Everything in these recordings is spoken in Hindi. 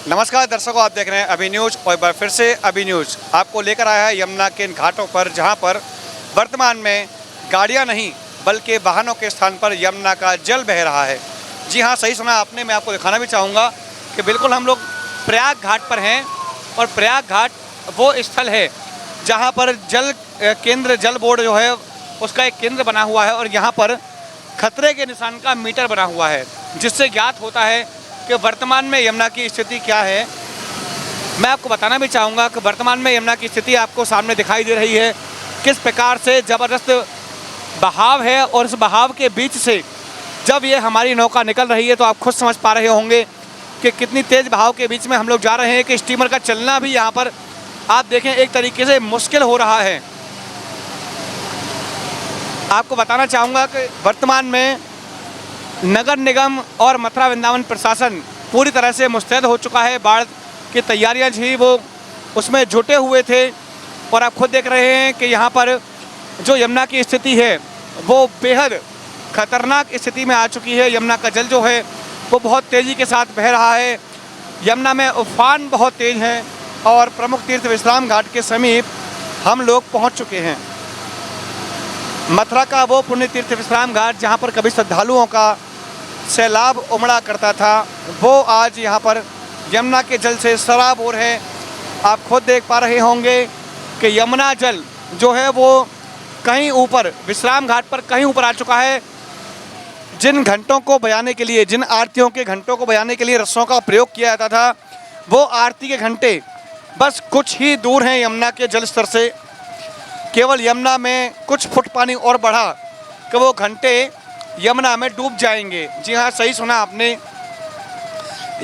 नमस्कार दर्शकों, आप देख रहे हैं अभी न्यूज़ और एक बार फिर से अभी न्यूज़ आपको लेकर आया है यमुना के इन घाटों पर, जहां पर वर्तमान में गाड़ियां नहीं बल्कि वाहनों के स्थान पर यमुना का जल बह रहा है। जी हां, सही सुना आपने। मैं आपको दिखाना भी चाहूँगा कि बिल्कुल हम लोग प्रयाग घाट पर हैं और प्रयाग घाट वो स्थल है जहाँ पर जल बोर्ड जो है उसका एक केंद्र बना हुआ है और यहाँ पर खतरे के निशान का मीटर बना हुआ है, जिससे ज्ञात होता है कि वर्तमान में यमुना की स्थिति क्या है। मैं आपको बताना भी चाहूँगा कि वर्तमान में यमुना की स्थिति आपको सामने दिखाई दे रही है, किस प्रकार से ज़बरदस्त बहाव है। और इस बहाव के बीच से जब ये हमारी नौका निकल रही है तो आप खुद समझ पा रहे होंगे कि कितनी तेज़ बहाव के बीच में हम लोग जा रहे हैं कि स्टीमर का चलना भी यहाँ पर आप देखें एक तरीके से मुश्किल हो रहा है। आपको बताना चाहूँगा कि वर्तमान में नगर निगम और मथुरा वृंदावन प्रशासन पूरी तरह से मुस्तैद हो चुका है। बाढ़ की तैयारियां ही वो उसमें जुटे हुए थे और आप खुद देख रहे हैं कि यहाँ पर जो यमुना की स्थिति है वो बेहद खतरनाक स्थिति में आ चुकी है। यमुना का जल जो है वो बहुत तेज़ी के साथ बह रहा है। यमुना में उफान बहुत तेज़ है और प्रमुख तीर्थ विश्राम घाट के समीप हम लोग पहुँच चुके हैं। मथुरा का वो पुण्य तीर्थ विश्राम घाट जहाँ पर कभी श्रद्धालुओं का सैलाब उमड़ा करता था, वो आज यहाँ पर यमुना के जल से सराबोर है। आप खुद देख पा रहे होंगे कि यमुना जल जो है वो कहीं ऊपर विश्राम घाट पर कहीं ऊपर आ चुका है। जिन घंटों को बजाने के लिए, जिन आरतियों के घंटों को बजाने के लिए रस्सों का प्रयोग किया जाता था, वो आरती के घंटे बस कुछ ही दूर हैं यमुना के जल स्तर से। केवल यमुना में कुछ फुट पानी और बढ़ा कि वो घंटे यमुना में डूब जाएंगे। जी हाँ, सही सुना आपने।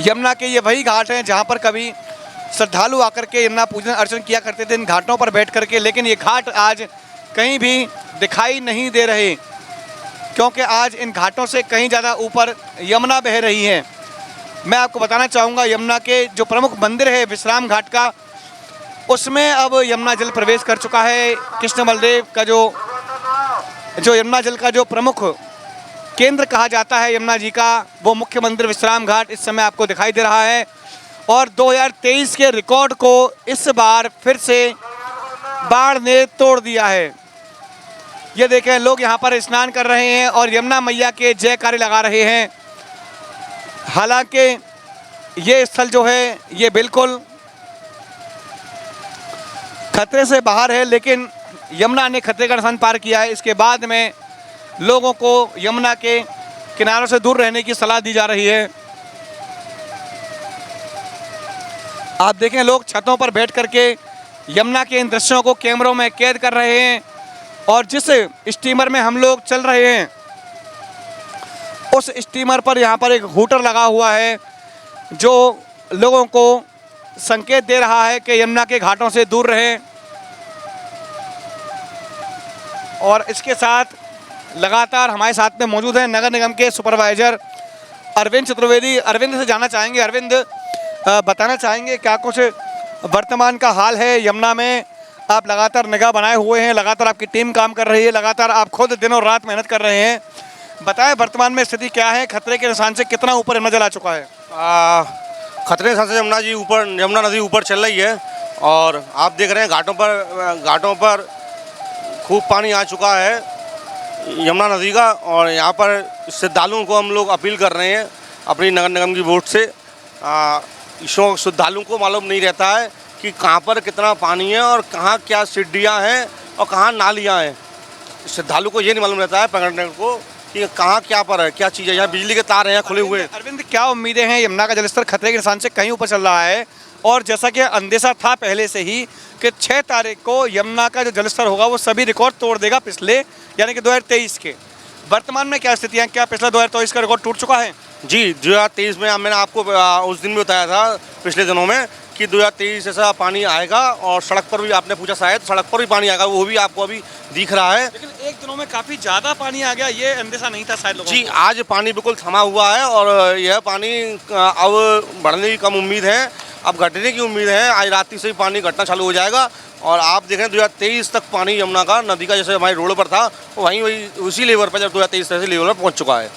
यमुना के ये वही घाट हैं जहाँ पर कभी श्रद्धालु आकर के यमुना पूजन अर्चन किया करते थे इन घाटों पर बैठ करके, लेकिन ये घाट आज कहीं भी दिखाई नहीं दे रहे, क्योंकि आज इन घाटों से कहीं ज़्यादा ऊपर यमुना बह रही है। मैं आपको बताना चाहूँगा यमुना के जो प्रमुख मंदिर है विश्राम घाट का, उसमें अब यमुना जल प्रवेश कर चुका है। कृष्ण बलदेव का जो यमुना जल का जो प्रमुख केंद्र कहा जाता है यमुना जी का, वो मुख्य मंदिर विश्राम घाट इस समय आपको दिखाई दे रहा है। और 2023 के रिकॉर्ड को इस बार फिर से बाढ़ ने तोड़ दिया है। ये देखें, लोग यहाँ पर स्नान कर रहे हैं और यमुना मैया के जयकारे लगा रहे हैं। हालांकि ये स्थल जो है ये बिल्कुल खतरे से बाहर है, लेकिन यमुना ने खतरे का निशान पार किया है। इसके बाद में लोगों को यमुना के किनारों से दूर रहने की सलाह दी जा रही है। आप देखें, लोग छतों पर बैठ करके यमुना के इन दृश्यों को कैमरों में कैद कर रहे हैं और जिस स्टीमर में हम लोग चल रहे हैं उस स्टीमर पर यहाँ पर एक हूटर लगा हुआ है जो लोगों को संकेत दे रहा है कि यमुना के घाटों से दूर रहें। और इसके साथ लगातार हमारे साथ में मौजूद हैं नगर निगम के सुपरवाइजर अरविंद चतुर्वेदी। अरविंद से जानना चाहेंगे, अरविंद बताना चाहेंगे क्या कुछ वर्तमान का हाल है यमुना में? आप लगातार निगाह बनाए हुए हैं, लगातार आपकी टीम काम कर रही है, लगातार आप खुद दिन और रात मेहनत कर रहे हैं। बताएं वर्तमान में स्थिति क्या है, खतरे के निशान से कितना ऊपर यमुना जल आ चुका है? खतरे के निशान से यमुना नदी ऊपर चल रही है और आप देख रहे हैं घाटों पर खूब पानी आ चुका है यमुना नदी का। और यहाँ पर श्रद्धालुओं को हम लोग अपील कर रहे हैं अपनी नगर निगम की वोट से। श्रद्धालुओं को मालूम नहीं रहता है कि कहाँ पर कितना पानी है और कहाँ क्या सीढ़ियाँ हैं और कहाँ नालियाँ हैं। श्रद्धालु को ये नहीं मालूम रहता है पकड़ने को कि कहाँ क्या पर है, क्या चीज़ है। यहाँ बिजली के तार हैं खुले हुए। अरविंद, क्या उम्मीदें हैं? यमुना का जलस्तर खतरे के निशान से कहीं ऊपर चल रहा है और जैसा कि अंदेशा था पहले से ही कि 6 तारीख को यमुना का जो जलस्तर होगा वो सभी रिकॉर्ड तोड़ देगा पिछले, यानी कि 2023 के। वर्तमान में क्या स्थितियाँ, क्या पिछला 2023 का रिकॉर्ड टूट चुका है? जी, 2023 में मैंने आपको उस दिन भी बताया था पिछले दिनों में कि 2023 ऐसा पानी आएगा और सड़क पर भी आपने पूछा शायद सड़क पर भी पानी आएगा, वो भी आपको अभी दिख रहा है। लेकिन एक दिनों में काफ़ी ज़्यादा पानी आ गया, ये अंदेशा नहीं था शायद लोगों जी को। आज पानी बिल्कुल थमा हुआ है और यह पानी अब बढ़ने की कम उम्मीद है, अब घटने की उम्मीद है। आज रात्रि से ही पानी घटना चालू हो जाएगा और आप देखें 2023 तक पानी यमुना का नदी का जैसे हमारी रोड पर था वहीं उसी लेवल पर जब 2023 से लेवल पर पहुँच चुका है।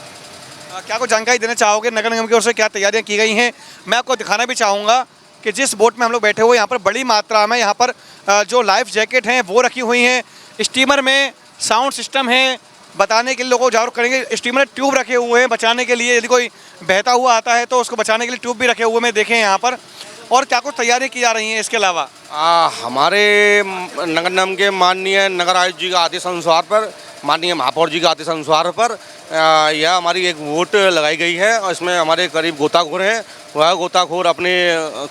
क्या कुछ जानकारी देना चाहोगे नगर निगम की ओर से क्या तैयारियां की गई हैं? मैं आपको दिखाना भी चाहूँगा कि जिस बोट में हम लोग बैठे हुए यहाँ पर बड़ी मात्रा में यहाँ पर जो लाइफ जैकेट हैं वो रखी हुई हैं। स्टीमर में साउंड सिस्टम है, बताने के लिए लोगों को जागरूक करेंगे। स्टीमर में ट्यूब रखे हुए हैं बचाने के लिए, यदि कोई बहता हुआ आता है तो उसको बचाने के लिए ट्यूब भी रखे हुए हैं देखें यहाँ पर। और क्या कुछ तैयारियाँ की जा रही हैं इसके अलावा? हमारे नगर निगम के माननीय नगर आयुक्त जी का आदेश अनुसार पर, माननीय महापौर जी के आदेश अनुसार पर यह हमारी एक वोट लगाई गई है और इसमें हमारे करीब गोताखोर हैं। वह गोताखोर अपने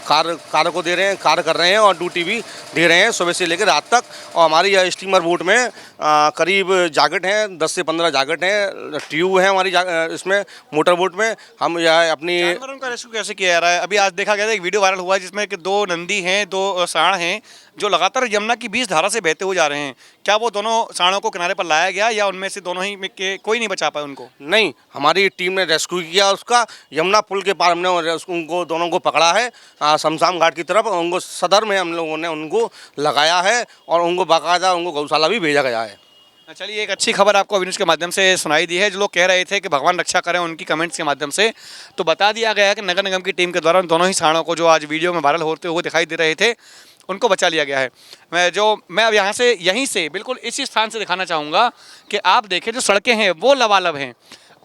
कार्य को दे रहे हैं, कार्य कर रहे हैं और ड्यूटी भी दे रहे हैं सुबह से लेकर रात तक। और हमारी यह स्टीमर बोट में करीब जाकेट हैं, 10 से 15 जाकेट हैं, ट्यूब है हमारी इसमें मोटर बोट में। हम यह अपनी जानवरों का रेस्क्यू कैसे किया जा रहा है? अभी आज देखा गया था एक वीडियो वायरल हुआ है जिसमें कि 2 नंदी हैं, 2 सांड हैं जो लगातार यमुना की 20 धारा से बहते हुए जा रहे हैं। क्या वो दोनों सांडों को किनारे पर लाया गया या उनमें से दोनों ही में के कोई नहीं बचा पाया उनको? नहीं, हमारी टीम ने रेस्क्यू किया उसका। यमुना पुल के पार हमने उनको दोनों को पकड़ा है शमशान घाट की तरफ। उनको सदर में हम लोगों ने उनको लगाया है और उनको बाकायदा उनको गौशाला भी भेजा गया है। चलिए, एक अच्छी खबर आपको अभिनेश के माध्यम से सुनाई दी है। जो लोग कह रहे थे कि भगवान रक्षा करें उनकी कमेंट्स के माध्यम से, तो बता दिया गया है कि नगर निगम की टीम के द्वारा दोनों ही सांडों को जो आज वीडियो में वायरल होते हुए दिखाई दे रहे थे उनको बचा लिया गया है। मैं अब यहाँ से यहीं से बिल्कुल इसी स्थान से दिखाना चाहूँगा कि आप देखें जो सड़कें हैं वो लबालब हैं।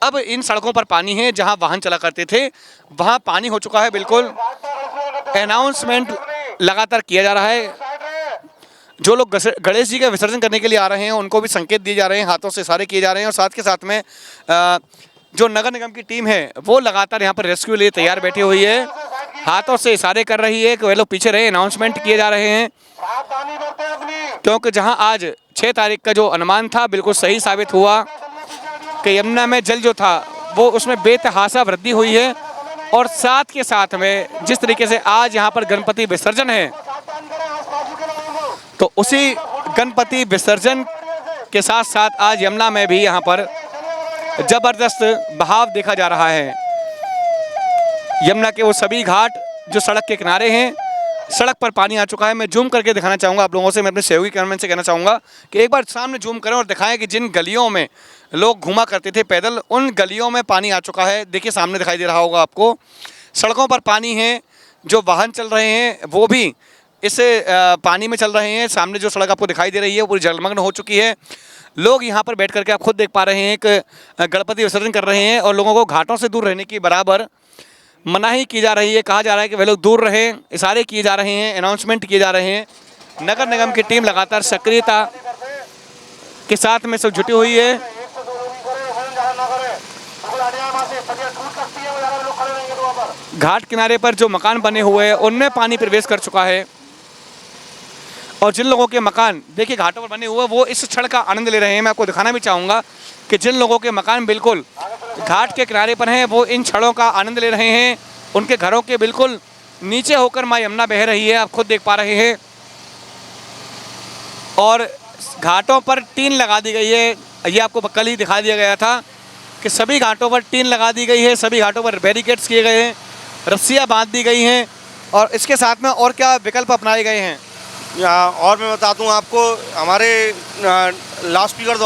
अब इन सड़कों पर पानी है, जहाँ वाहन चला करते थे वहाँ पानी हो चुका है बिल्कुल। अनाउंसमेंट लगातार किया जा रहा है। जो लोग गणेश जी का विसर्जन करने के लिए आ रहे हैं उनको भी संकेत दिए जा रहे हैं, हाथों से इशारे किए जा रहे हैं। और साथ के साथ में जो नगर निगम की टीम है वो लगातार यहाँ पर रेस्क्यू लिए तैयार बैठी हुई है, हाथों से इशारे कर रही है कि वे लोग पीछे रहे। अनाउंसमेंट किए जा रहे हैं क्योंकि जहाँ आज 6 तारीख का जो अनुमान था बिल्कुल सही साबित हुआ कि यमुना में जल जो था वो उसमें बेतहाशा वृद्धि हुई है। और साथ के साथ में जिस तरीके से आज यहाँ पर गणपति विसर्जन है तो उसी गणपति विसर्जन के साथ साथ आज यमुना में भी यहाँ पर जबरदस्त बहाव देखा जा रहा है। यमुना के वो सभी घाट जो सड़क के किनारे हैं, सड़क पर पानी आ चुका है। मैं जूम करके दिखाना चाहूँगा आप लोगों से, मैं अपने सहयोगी कैमरामैन से कहना चाहूँगा कि एक बार सामने जूम करें और दिखाएं कि जिन गलियों में लोग घूमा करते थे पैदल, उन गलियों में पानी आ चुका है। देखिए सामने दिखाई दे रहा होगा आपको, सड़कों पर पानी है। जो वाहन चल रहे हैं वो भी इस पानी में चल रहे हैं। सामने जो सड़क आपको दिखाई दे रही है वो पूरी जलमग्न हो चुकी है। लोग यहाँ पर बैठ करके आप खुद देख पा रहे हैं कि गणपति विसर्जन कर रहे हैं और लोगों को घाटों से दूर रहने की बराबर मनाही की जा रही है। कहा जा रहा है कि वे लोग दूर रहें, इशारे किए जा रहे हैं, अनाउंसमेंट किए जा रहे हैं। नगर निगम की टीम लगातार सक्रियता के साथ में सब जुटी हुई है। घाट किनारे पर जो मकान बने हुए हैं उनमें पानी प्रवेश कर चुका है और जिन लोगों के मकान देखिए घाटों पर बने हुए वो इस क्षण का आनंद ले रहे हैं। मैं आपको दिखाना भी चाहूँगा कि जिन लोगों के मकान बिल्कुल घाट के किनारे पर हैं वो इन क्षणों का आनंद ले रहे हैं। उनके घरों के बिल्कुल नीचे होकर माँ यमुना बह रही है, आप खुद देख पा रहे हैं। और घाटों पर टीन लगा दी गई है। ये आपको कल ही दिखा दिया गया था कि सभी घाटों पर टीन लगा दी गई है, सभी घाटों पर बैरिकेड्स किए गए हैं, रस्सियाँ बांध दी गई हैं। और इसके साथ में और क्या विकल्प अपनाए गए हैं और मैं बता दूं आपको, हमारे लाउड स्पीकर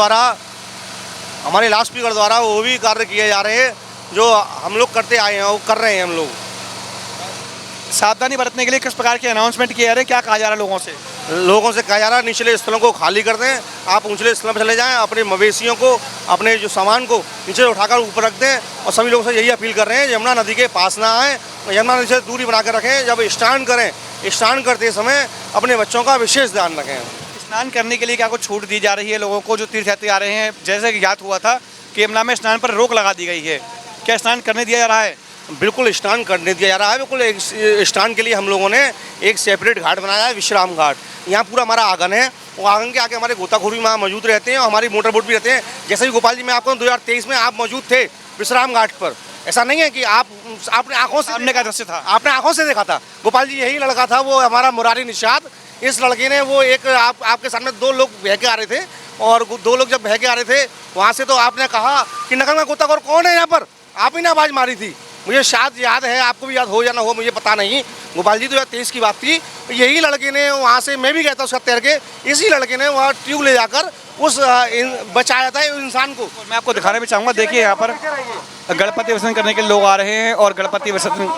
द्वारा वो भी कार्य किए जा रहे हैं जो हम लोग करते आए हैं, वो कर रहे हैं हम लोग। सावधानी बरतने के लिए किस प्रकार के अनाउंसमेंट किए जा रहे हैं, क्या कहा जा रहा है लोगों से? लोगों से कहा जा रहा है निचले स्थलों को खाली कर दें, आप ऊंचले स्थलों पर चले जाएं, अपने मवेशियों को, अपने जो सामान को नीचे उठाकर ऊपर रख दें। और सभी लोगों से यही अपील कर रहे हैं यमुना नदी के पास ना आएँ, यमुना नदी से दूरी बना कर रखें। जब स्नान करें, स्नान करते समय अपने बच्चों का विशेष ध्यान रखें। स्नान करने के लिए क्या कुछ छूट दी जा रही है लोगों को जो तीर्थयात्री आ रहे हैं? जैसे कि याद हुआ था कि यमुना में स्नान पर रोक लगा दी गई है, क्या स्नान करने दिया जा रहा है? बिल्कुल स्नान करने दिया जा रहा है। बिल्कुल एक स्नान के लिए हम लोगों ने एक सेपरेट घाट बनाया है, विश्राम घाट। यहाँ पूरा हमारा आंगन है, वो आंगन के आगे हमारे गोताखोर भी वहाँ मौजूद रहते हैं और हमारी मोटर बोट भी रहते हैं। जैसे ही गोपाल जी मैं आपको 2023 में आप मौजूद थे विश्राम घाट पर, ऐसा नहीं है कि आपने आंखों से सामने का दृश्य था, आपने आंखों से देखा था। गोपाल जी यही लड़का था, वो हमारा मुरारी निषाद। इस लड़के ने वो एक आपके सामने 2 लोग बह के आ रहे थे और 2 लोग जब बह के आ रहे थे वहाँ से, तो आपने कहा कि नगर में गोताखोर कौन है यहाँ पर, आप ही ने आवाज़ मारी थी। मुझे शायद याद है, आपको भी याद हो या ना हो मुझे पता नहीं। गोपाल जी 2023 की बात थी। यही लड़के ने वहाँ से, मैं भी गया था उसका तैर के, इसी लड़के ने वहाँ ट्यूब ले जाकर बचाया जाता है इंसान को। मैं आपको दिखाना भी चाहूँगा, देखिए यहाँ पर गणपति विसर्जन करने के लिए लोग आ रहे हैं और गणपति विसर्जन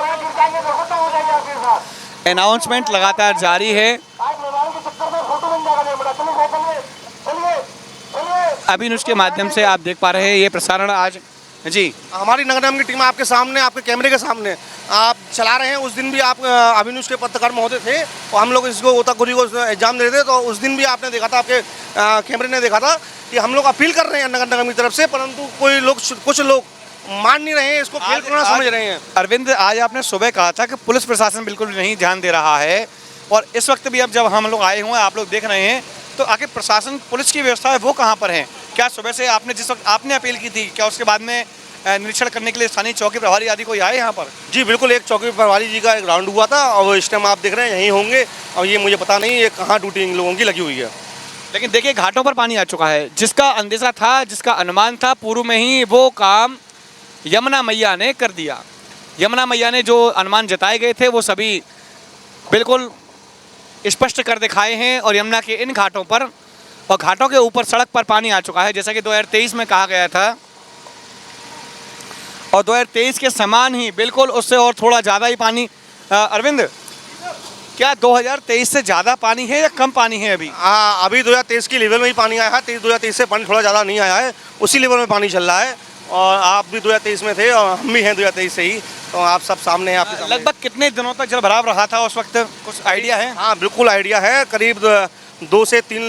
अनाउंसमेंट लगातार जारी है। अभी न्यूज़ के माध्यम से आप देख पा रहे हैं ये प्रसारण आज जी हमारी नगर निगम की टीम आपके सामने, आपके कैमरे के सामने आप चला रहे हैं। उस दिन भी आप अभी न्यूज़ के पत्रकार महोदय थे और हम लोग इसको गोताखोरी को एग्जाम दे रहे थे, तो उस दिन भी आपने देखा था, आपके कैमरे ने देखा था कि हम लोग अपील कर रहे हैं नगर निगम की तरफ से, परंतु कुछ लोग मान नहीं रहे हैं, इसको खेल करना समझ रहे हैं। अरविंद, आज आपने सुबह कहा था कि पुलिस प्रशासन बिल्कुल भी नहीं ध्यान दे रहा है और इस वक्त भी अब जब हम लोग आए हुए हैं, आप लोग देख रहे हैं, तो आखिर प्रशासन पुलिस की व्यवस्था है वो कहाँ पर है? क्या सुबह से आपने जिस वक्त आपने अपील की थी, क्या उसके बाद में निरीक्षण करने के लिए स्थानीय चौकी प्रभारी आदि कोई आए यहाँ पर? जी बिल्कुल, एक चौकी प्रभारी जी का एक राउंड हुआ था और इस टाइम आप देख रहे हैं यहीं होंगे, और ये मुझे पता नहीं ये कहाँ ड्यूटी इन लोगों की लगी हुई है। लेकिन देखिए घाटों पर पानी आ चुका है, जिसका अंदेशा था, जिसका अनुमान था, पूर्व में ही वो काम यमुना मैया ने कर दिया। यमुना मैया ने जो अनुमान जताए गए थे वो सभी बिल्कुल स्पष्ट कर दिखाए हैं और यमुना के इन घाटों पर और घाटों के ऊपर सड़क पर पानी आ चुका है, जैसा कि 2023 में कहा गया था और 2023 के समान ही बिल्कुल उससे और थोड़ा ज़्यादा ही पानी। अरविंद, क्या 2023 से ज़्यादा पानी है या कम पानी है अभी? अभी 2023 की लेवल में ही पानी आया है, 2023 से पानी थोड़ा ज़्यादा नहीं आया है, उसी लेवल में पानी चल रहा है। और आप भी 2023 में थे और हम भी हैं 2023 से ही, तो आप सब सामने हैं आपके सामने। लगभग कितने दिनों तक जल भराव रहा था उस वक्त, कुछ आइडिया है? हाँ बिल्कुल आइडिया है, करीब 2 से 3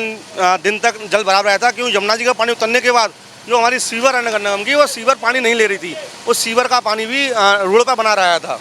दिन तक जल भराव रहा था, क्यों यमुना जी का पानी उतरने के बाद जो हमारी सीवर है नगर निगम की, वो सीवर पानी नहीं ले रही थी, उस सीवर का पानी भी रोड पर बना रहा था।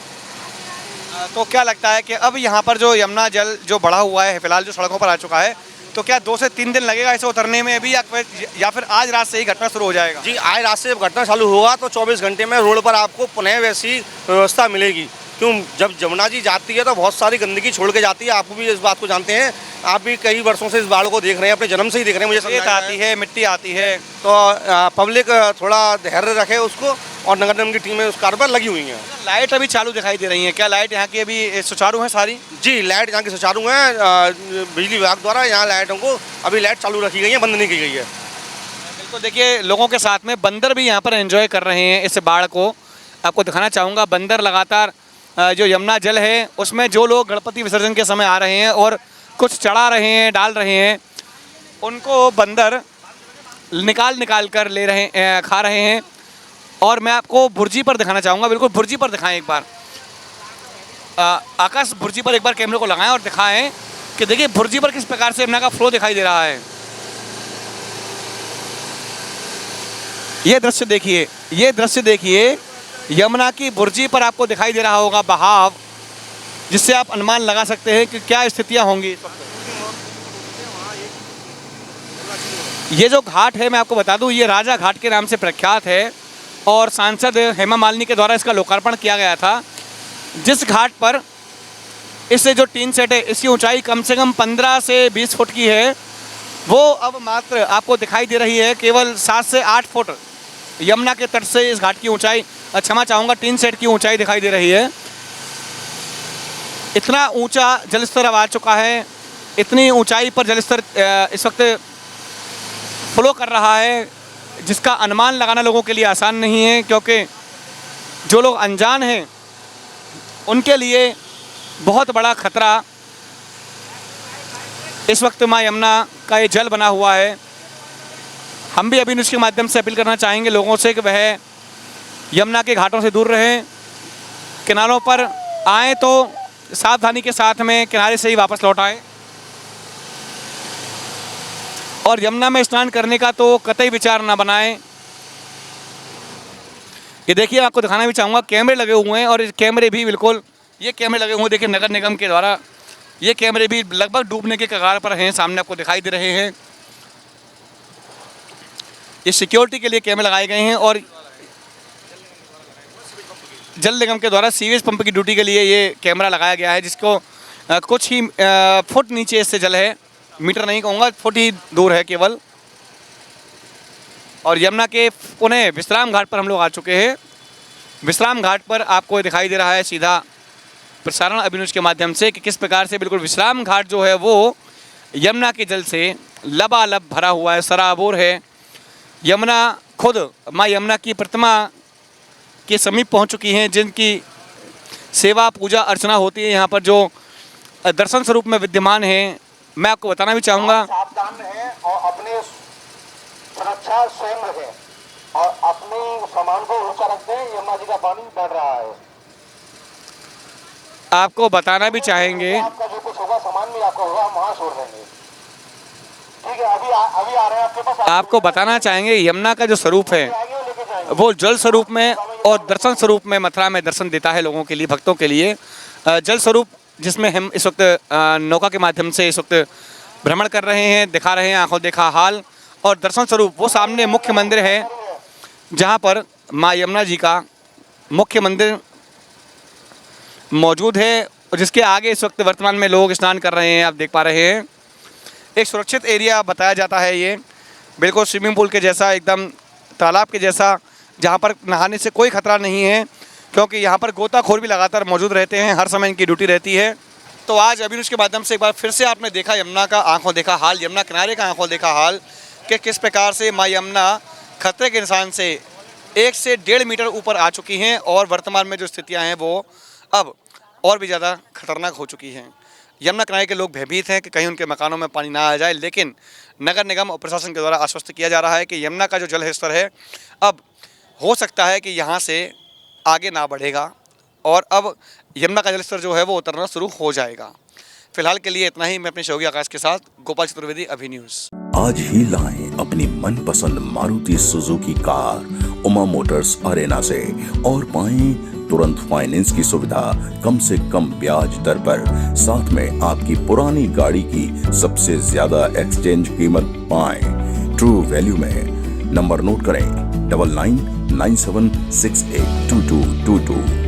तो क्या लगता है कि अब यहाँ पर जो यमुना जल जो बढ़ा हुआ है फिलहाल जो सड़कों पर आ चुका है, तो क्या 2 से 3 दिन लगेगा इसे उतरने में अभी, या फिर आज रात से ही घटना शुरू हो जाएगा? जी आज रात से जब घटना चालू होगा तो 24 घंटे में रोड पर आपको पुनः वैसी व्यवस्था मिलेगी। क्यों, जब यमुना जी जाती है तो बहुत सारी गंदगी छोड़ के जाती है, आप भी इस बात को जानते हैं, आप भी कई वर्षों से इस बाढ़ को देख रहे हैं, अपने जन्म से ही देख रहे हैं। मुझे आती है, मिट्टी आती है, तो पब्लिक थोड़ा धैर्य रखे उसको, और नगर निगम की टीमें उस कार्य पर लगी हुई हैं। लाइट अभी चालू दिखाई दे रही है, क्या लाइट यहाँ की अभी सुचारू है सारी? जी लाइट यहाँ की सुचारू है, बिजली विभाग द्वारा यहाँ लाइटों को अभी लाइट चालू रखी गई है, बंद नहीं की गई है। बिल्कुल, देखिए लोगों के साथ में बंदर भी यहाँ पर एंजॉय कर रहे हैं इस बाढ़ को। आपको दिखाना चाहूँगा, बंदर लगातार जो यमुना जल है उसमें जो लोग गणपति विसर्जन के समय आ रहे हैं और कुछ चढ़ा रहे हैं, डाल रहे हैं, उनको बंदर निकाल कर ले रहे हैं, खा रहे हैं। और मैं आपको भुर्जी पर दिखाना चाहूँगा, बिल्कुल भुर्जी पर दिखाएं एक बार, आकाश भुर्जी पर एक बार कैमरे को लगाएं और दिखाएं कि देखिए भुर्जी पर किस प्रकार से यमुना का फ्लो दिखाई दे रहा है। ये दृश्य देखिए, यमुना की भुर्जी पर आपको दिखाई दे रहा होगा बहाव, जिससे आप अनुमान लगा सकते हैं कि क्या स्थितियां होंगी। ये जो घाट है मैं आपको बता दूं, ये राजा घाट के नाम से प्रख्यात है और सांसद हेमा मालिनी के द्वारा इसका लोकार्पण किया गया था। जिस घाट पर इससे जो टीन सेट है, इसकी ऊंचाई कम से कम 15 से 20 फुट की है, वो अब मात्र आपको दिखाई दे रही है केवल 7 से 8 फुट। यमुना के तट से इस घाट की ऊंचाई, क्षमा चाहूँगा, टीन सेट की ऊंचाई दिखाई दे रही है। इतना ऊंचा जलस्तर अब आ चुका है, इतनी ऊंचाई पर जलस्तर इस वक्त फ्लो कर रहा है, जिसका अनुमान लगाना लोगों के लिए आसान नहीं है, क्योंकि जो लोग अनजान हैं उनके लिए बहुत बड़ा खतरा इस वक्त माँ यमुना का ये जल बना हुआ है। हम भी अभी न्यूज़ के माध्यम से अपील करना चाहेंगे लोगों से कि वह यमुना के घाटों से दूर रहें, किनारों पर आएँ तो सावधानी के साथ में किनारे से ही वापस लौट आएँ, और यमुना में स्नान करने का तो कतई विचार ना बनाएं। ये देखिए, आपको दिखाना भी चाहूँगा, कैमरे लगे हुए हैं और कैमरे भी बिल्कुल, ये कैमरे लगे हुए देखिए नगर निगम के द्वारा, ये कैमरे भी लगभग डूबने के कगार पर हैं, सामने आपको दिखाई दे रहे हैं। ये सिक्योरिटी के लिए कैमरे लगाए गए हैं और जल निगम के द्वारा सीवेज पंप की ड्यूटी के लिए ये कैमरा लगाया गया है, जिसको कुछ ही फुट नीचे इससे जल है, मीटर नहीं कहूँगा, फुट ही दूर है केवल। और यमुना के पुनः विश्राम घाट पर हम लोग आ चुके हैं। विश्राम घाट पर आपको दिखाई दे रहा है सीधा प्रसारण अभिनुज के माध्यम से कि किस प्रकार से बिल्कुल विश्राम घाट जो है वो यमुना के जल से लबालब भरा हुआ है, सराबोर है। यमुना खुद माँ यमुना की प्रतिमा के समीप पहुंच चुकी हैं, जिनकी सेवा पूजा अर्चना होती है यहाँ पर, जो दर्शन स्वरूप में विद्यमान है। मैं आपको बताना भी चाहूँगा, सावधान रहें और अपनी सुरक्षा स्वयं रखें और अपने सामान को ऊंचा रख दें। यमुना जी का पानी बढ़ रहा है। आपको बताना भी चाहेंगे, आपका जो कुछ होगा सामान भी आपका होगा, हम वहाँ छोड़ देंगे। ठीक है, अभी आ रहे हैं आपके पास। आपको बताना चाहेंगे यमुना का जो स्वरूप है आगे लेके जाएंगे। वो जल स्वरूप में और दर्शन स्वरूप में मथुरा में दर्शन देता है लोगों के लिए, भक्तों के लिए। जल स्वरूप जिसमें हम इस वक्त नौका के माध्यम से इस वक्त भ्रमण कर रहे हैं, दिखा रहे हैं आंखों देखा हाल। और दर्शन स्वरूप वो सामने मुख्य मंदिर है, जहाँ पर माँ यमुना जी का मुख्य मंदिर मौजूद है, और जिसके आगे इस वक्त वर्तमान में लोग स्नान कर रहे हैं। आप देख पा रहे हैं, एक सुरक्षित एरिया बताया जाता है ये, बिल्कुल स्विमिंग पूल के जैसा, एकदम तालाब के जैसा, जहाँ पर नहाने से कोई खतरा नहीं है, क्योंकि यहाँ पर गोताखोर भी लगातार मौजूद रहते हैं, हर समय इनकी ड्यूटी रहती है। तो आज अभिनुष के माध्यम से एक बार फिर से आपने देखा यमुना का आंखों देखा हाल, यमुना किनारे का आंखों देखा हाल, कि किस प्रकार से माँ यमुना खतरे के निशान से 1 से 1.5 मीटर ऊपर आ चुकी हैं, और वर्तमान में जो स्थितियाँ हैं वो अब और भी ज़्यादा खतरनाक हो चुकी हैं। यमुना किनारे के लोग भयभीत हैं कि कहीं उनके मकानों में पानी ना आ जाए, लेकिन नगर निगम और प्रशासन के द्वारा आश्वस्त किया जा रहा है कि यमुना का जो जल स्तर है अब हो सकता है कि यहाँ से आगे ना बढ़ेगा, और अब यमुना का जल स्तर जो है वो उतरना शुरू हो जाएगा। फिलहाल के लिए इतना ही। मैं अपने सहयोगी आकाश के साथ गोपाल चतुर्वेदी, अभी न्यूज़। आज ही लाएं अपनी मनपसंद Maruti Suzuki car Uma Motors Arena से और पाएं तुरंत फाइनेंस की सुविधा कम से कम ब्याज दर पर। साथ में आपकी पुरानी गाड़ी की सबसे ज्यादा एक्सचेंज कीमत पाएं ट्रू वैल्यू में। नंबर नोट करें 9997682222।